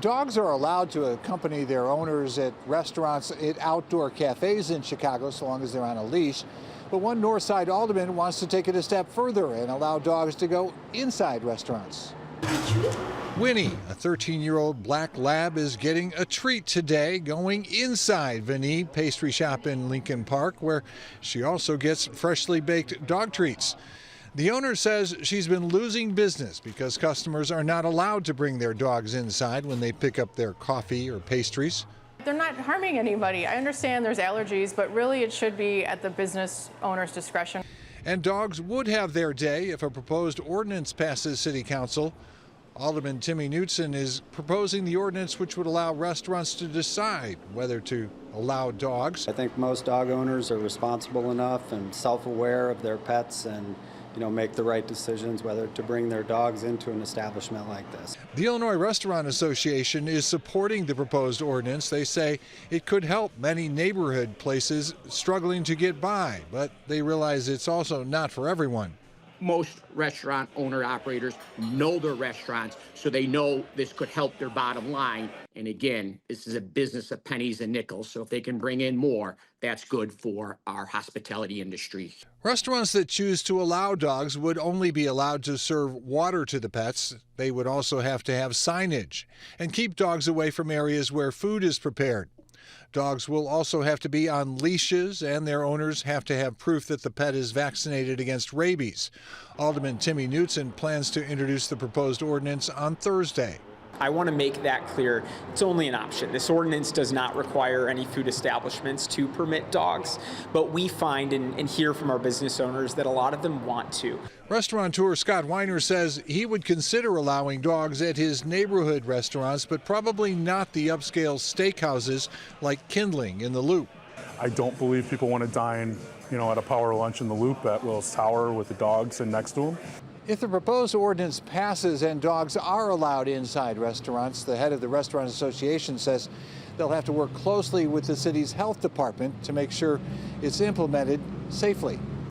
Dogs are allowed to accompany their owners at restaurants, at outdoor cafes in Chicago, so long as they're on a leash. But one Northside Alderman wants to take it a step further and allow dogs to go inside restaurants. Winnie, a 13-year-old black lab, is getting a treat today, going inside Vinnie Pastry Shop in Lincoln Park, where she also gets freshly baked dog treats. The owner says she's been losing business because customers are not allowed to bring their dogs inside when they pick up their coffee or pastries. They're not harming anybody. I understand there's allergies, but really it should be at the business owner's discretion. And dogs would have their day if a proposed ordinance passes City Council. Alderman Timmy Knutson is proposing the ordinance which would allow restaurants to decide whether to allow dogs. I think most dog owners are responsible enough and self-aware of their pets and make the right decisions whether to bring their dogs into an establishment like this. The Illinois Restaurant Association is supporting the proposed ordinance. They say it could help many neighborhood places struggling to get by, but they realize it's also not for everyone. Most restaurant owner-operators know their restaurants, so they know this could help their bottom line. And again, this is a business of pennies and nickels, so if they can bring in more, that's good for our hospitality industry. Restaurants that choose to allow dogs would only be allowed to serve water to the pets. They would also have to have signage and keep dogs away from areas where food is prepared. Dogs will also have to be on leashes, and their owners have to have proof that the pet is vaccinated against rabies. Alderman Timmy Knutson plans to introduce the proposed ordinance on Thursday. I want to make that clear. It's only an option. This ordinance does not require any food establishments to permit dogs, but we find and hear from our business owners that a lot of them want to. Restaurateur Scott Weiner says he would consider allowing dogs at his neighborhood restaurants, but probably not the upscale steakhouses like Kindling in the Loop. I don't believe people want to dine, at a power lunch in the Loop at Will's Tower with the dogs sitting next to them. If the proposed ordinance passes and dogs are allowed inside restaurants, the head of the Restaurant Association says they'll have to work closely with the city's health department to make sure it's implemented safely.